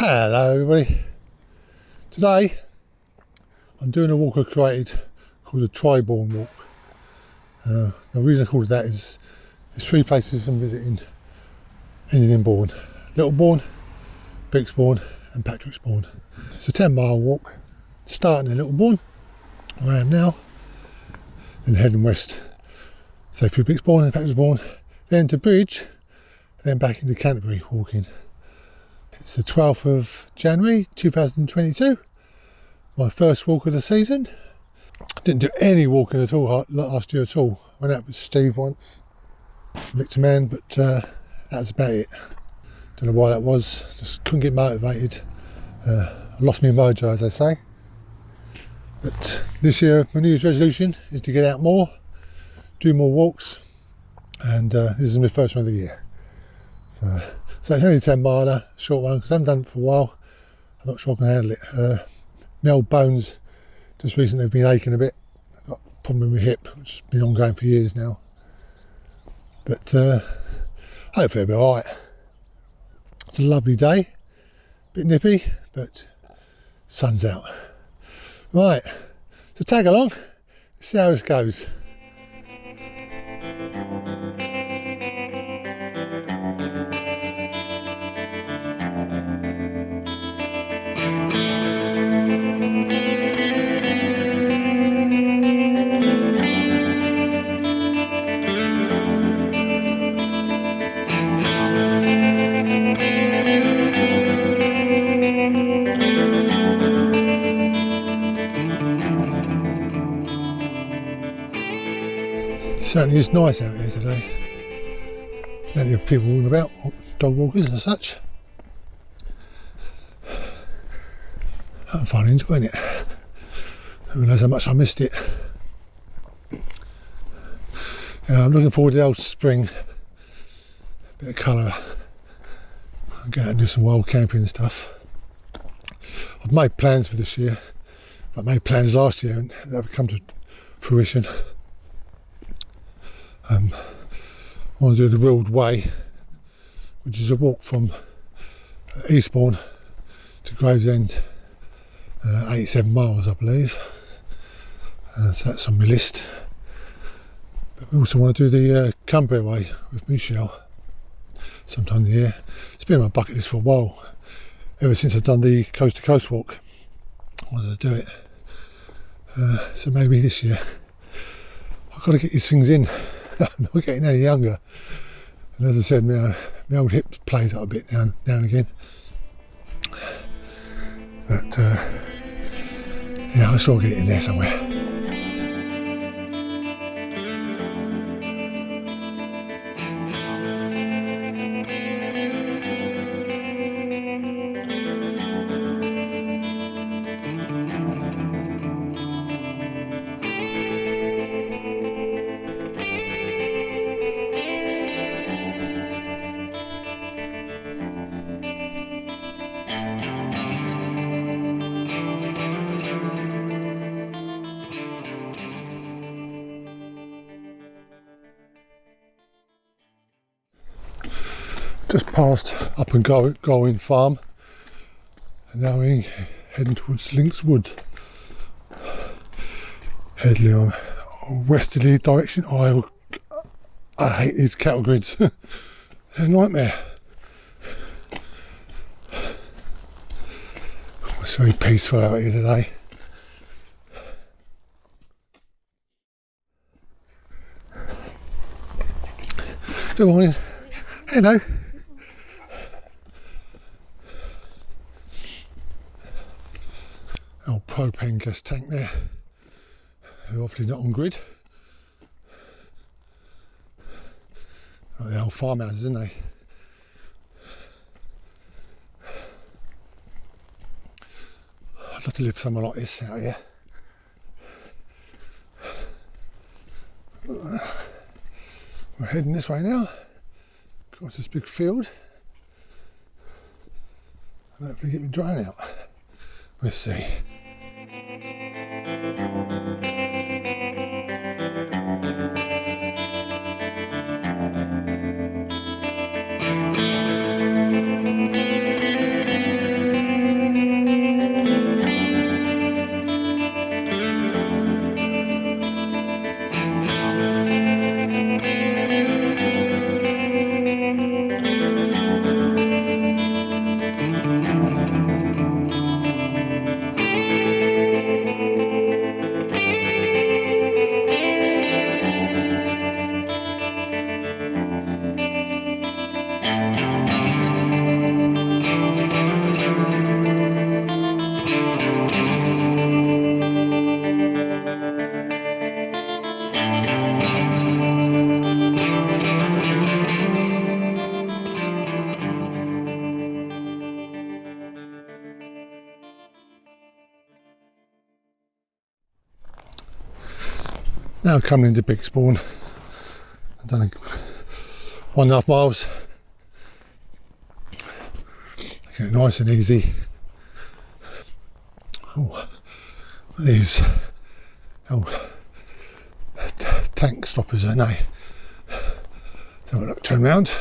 Hello everybody. Today I'm doing a walk I created called the Tribourne Walk. The reason I called it that is there's three places I'm visiting in Bourne: Littlebourne, Bekesbourne and Patrixbourne. It's a 10-mile walk starting in Littlebourne, where I am now, then heading west, so through Bekesbourne and Patrixbourne, then to Bridge, then back into Canterbury walking. It's the 12th of January 2022, my first walk of the season. Didn't do any walking at all last year at all. Went out with Steve once, Victor Man, but that was about it. Don't know why that was, just couldn't get motivated. I lost my mojo, as they say. But this year my New Year's resolution is to get out more, do more walks, and this is my first one of the year. So it's only a 10-miler, short one, because I haven't done it for a while. I'm not sure I can handle it. My old bones just recently have been aching a bit. I've got a problem with my hip, which has been ongoing for years now. But hopefully it'll be alright. It's a lovely day, bit nippy, but sun's out. Right, so tag along, see how this goes. Certainly is nice out here today. Plenty of people walking about, dog walkers and such. I'm finally enjoying it. Who knows how much I missed it. Yeah, I'm looking forward to the old spring. Bit of colour. I'll go out and do some wild camping and stuff. I've made plans for this year. I made plans last year and they've come to fruition. I want to do the World Way, which is a walk from Eastbourne to Gravesend, 87 miles I believe, so that's on my list. But we also want to do the Canterbury Way with Michelle sometime in the year. It's been on my bucket list for a while, ever since I've done the Coast to Coast walk. I wanted to do it, so maybe this year. I've got to get these things in. I'm not getting any younger, and as I said, my old hip plays up a bit now and again. But yeah, I'm sure I'll get it in there somewhere. Just past Up and Going Farm, and now we're heading towards Links Wood. Heading on a westerly direction. I hate these cattle grids. They're a nightmare. It's very peaceful out here today. Good morning. Hello. Old propane gas tank there. They're obviously not on grid. Like the old farmhouses, isn't they? I'd love to live somewhere like this out here. We're heading this way now. Across this big field. And hopefully get me drying out. We'll see. Now coming into Bekesbourne. I've done 1.5 miles. Take it nice and easy. Oh, these tank stoppers, aren't they? So look, turn round.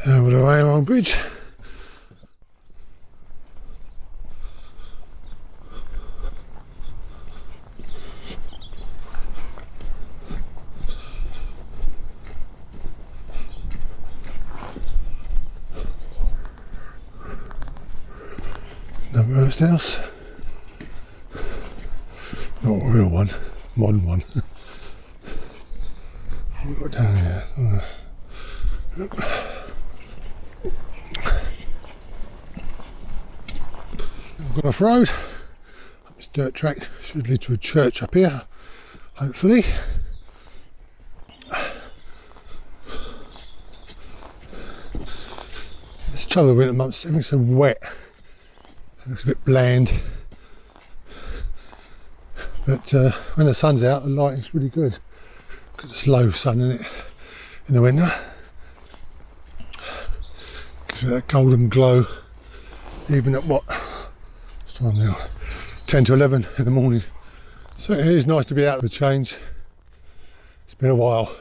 Over the railroad bridge. Another roast house. Not a real one, modern one. We've got down here. I've gone off road. This dirt track should lead to a church up here, hopefully. This trouble of the winter months, everything's so wet. It looks a bit bland. But when the sun's out, the lighting's really good. Because it's low sun in it in the winter. Gives it that golden glow, even at what? What's time now? 10 to 11 in the morning. So it is nice to be out of the change. It's been a while.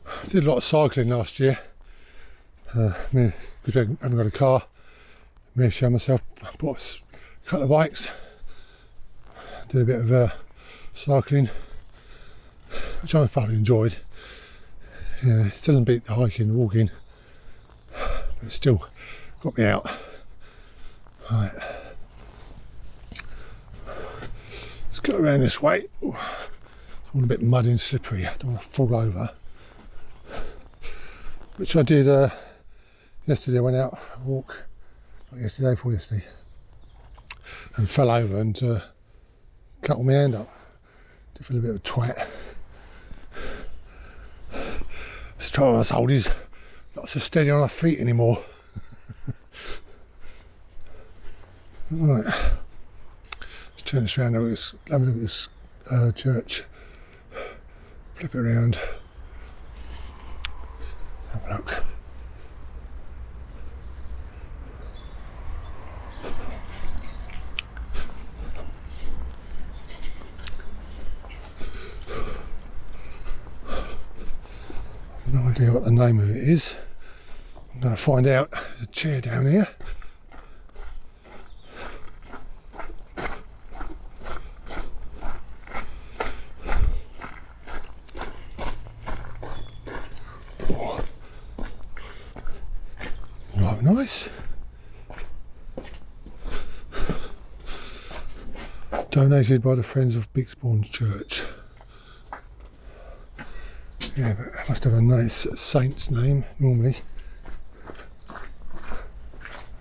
I did a lot of cycling last year. Because we haven't got a car. Me and show myself, bought a couple of bikes. Did a bit of cycling, which I thoroughly enjoyed. Yeah, it doesn't beat the hiking and walking, but it still got me out. Right, let's go around this way. Ooh, it's all a bit muddy and slippery. I don't want to fall over, which I did yesterday. I went out for a walk, not yesterday, before yesterday, and fell over and cut my hand up. Did feel a bit of a twat. This trouble I was told is not so steady on her feet anymore. Right, let's turn this around. Let's have a look at this church. Flip it around. Have a look. No idea what the name of it is. I'm going to find out. There's a chair down here. Oh. Right, nice. Donated by the Friends of Bekesbourne Church. Yeah, but it must have a nice saint's name, normally.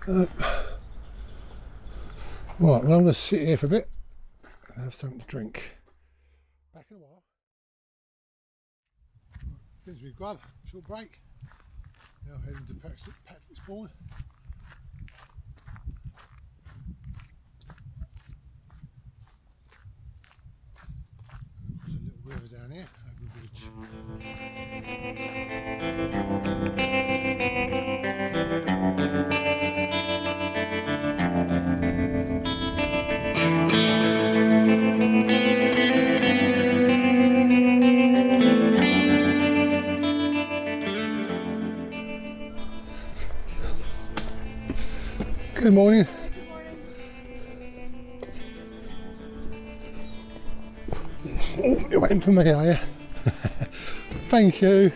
Right, well, I'm going to sit here for a bit and have something to drink. Back in a while. Finsbury Grub, short break. Now heading to Patrixbourne. There's a little river down here, over a bridge. Good morning. Good morning. Oh, you're waiting for me, are you? Thank you.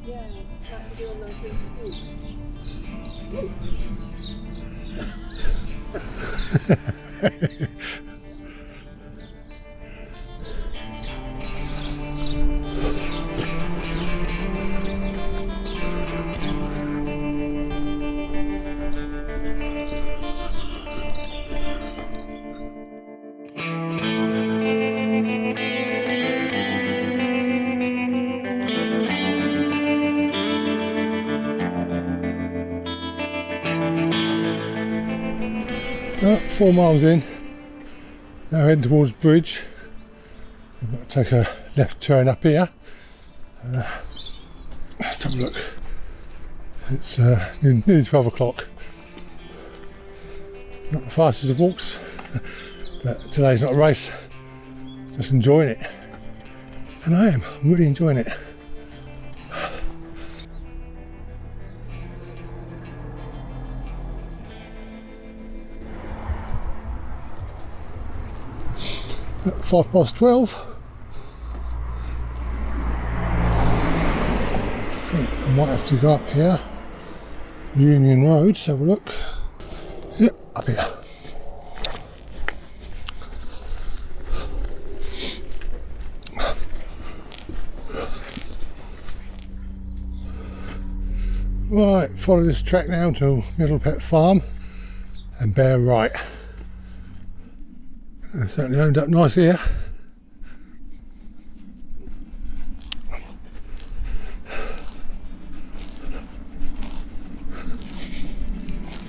Yeah, like doing those winter walks. 4 miles in, now heading towards Bridge. We've got to take a left turn up here. Let's have a look. It's nearly 12 o'clock. Not the fastest of walks, but today's not a race, just enjoying it. And I'm really enjoying it. At 12:05. I think I might have to go up here. Union Road, let's have a look. Yep, up here. Right, follow this track now to Middle Pet Farm and bear right. It's certainly owned up nice here.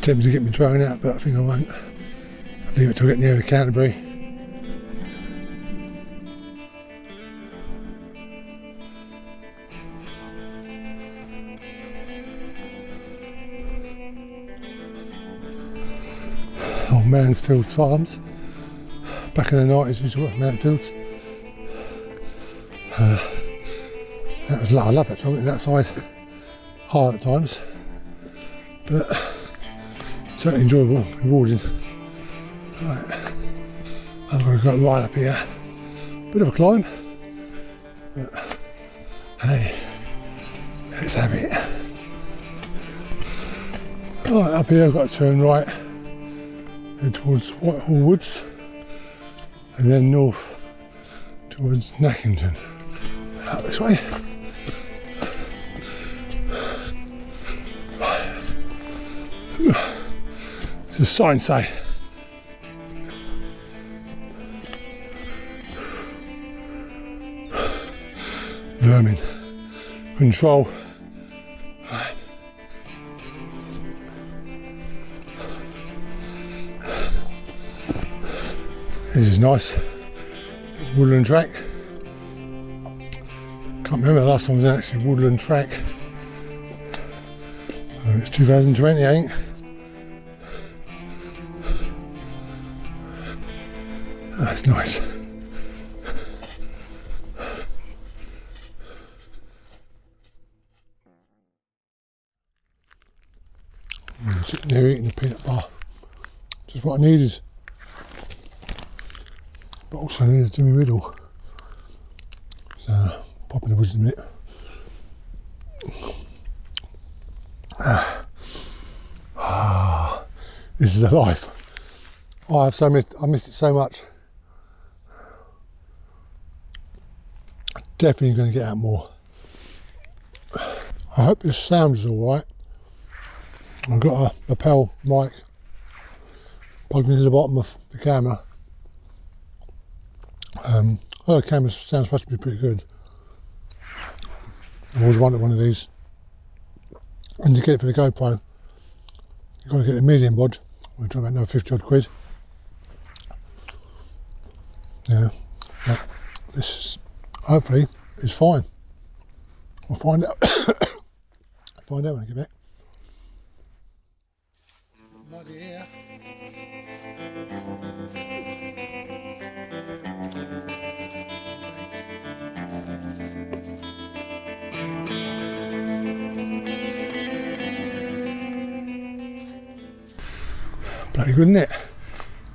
Tempted to get my drone out, but I think I won't. I'll leave it till I get near to Canterbury. Old Mansfield's Farms. Back in the 90s, we used to work at Mansfield's. I love that job. It's outside, hard at times, but certainly enjoyable, rewarding. Right, I'm going to go right up here. Bit of a climb, but hey, let's have it. Right, up here I've got to turn right, head towards Whitehall Woods, and then north towards Nackington. Out this way. It's a sign say. Vermin control. This is nice. Woodland track. Can't remember the last time it was actually a woodland track. It's 2020, I think. That's nice. I'm sitting there eating a peanut bar. Just what I needed. But also needed Jimmy Riddle. So, pop in the woods in a minute. This is a life. Oh, I missed it so much. Definitely going to get out more. I hope this sound is alright. I've got a lapel mic plugged into the bottom of the camera. The camera sounds supposed to be pretty good. I've always wanted one of these. And to get it for the GoPro, you've got to get the medium bod. We're talking about another 50 odd quid. Yeah, this is, hopefully is fine. We'll find out. Find out when I get back. Muddy here. Bloody good, isn't it?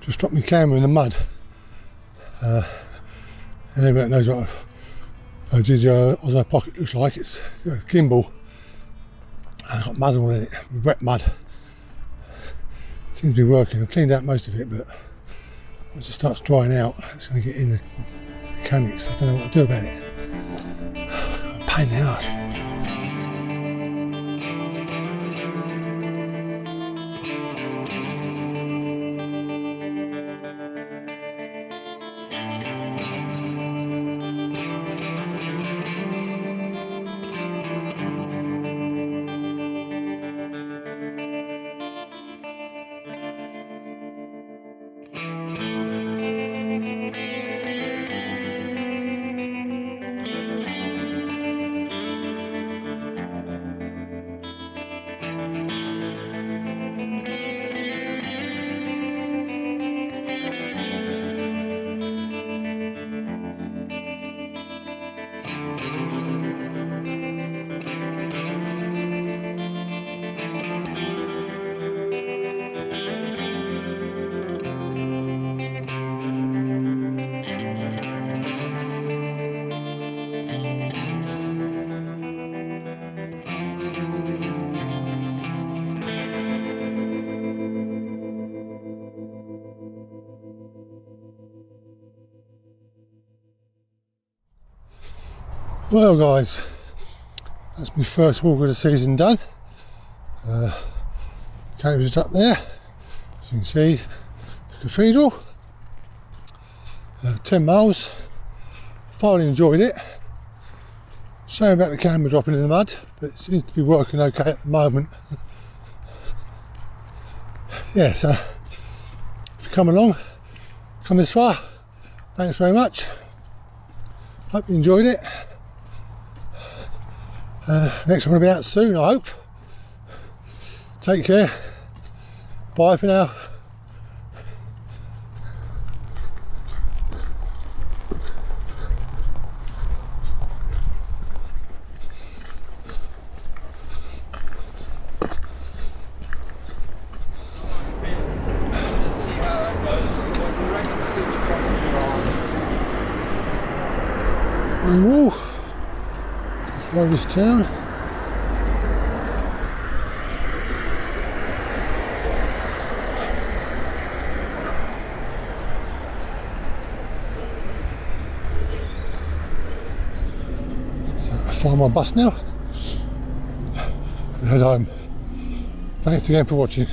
Just dropped my camera in the mud. And everyone knows what a GZO Osmo Pocket looks like. It's a gimbal. And it's got mud all in it, wet mud. It seems to be working. I've cleaned out most of it, but once it starts drying out, it's going to get in the mechanics. I don't know what to do about it. A pain in the ass. Well guys, that's my first walk of the season done. Canterbury's up there, as you can see the cathedral. 10 miles, thoroughly enjoyed it. Shame about the camera dropping in the mud, but it seems to be working okay at the moment. Yeah, so if you come along, come this far, thanks very much. Hope you enjoyed it. Next one will be out soon, I hope. Take care. Bye for now. Woo! This road is town. So I find my bus now and head home. Thanks again for watching.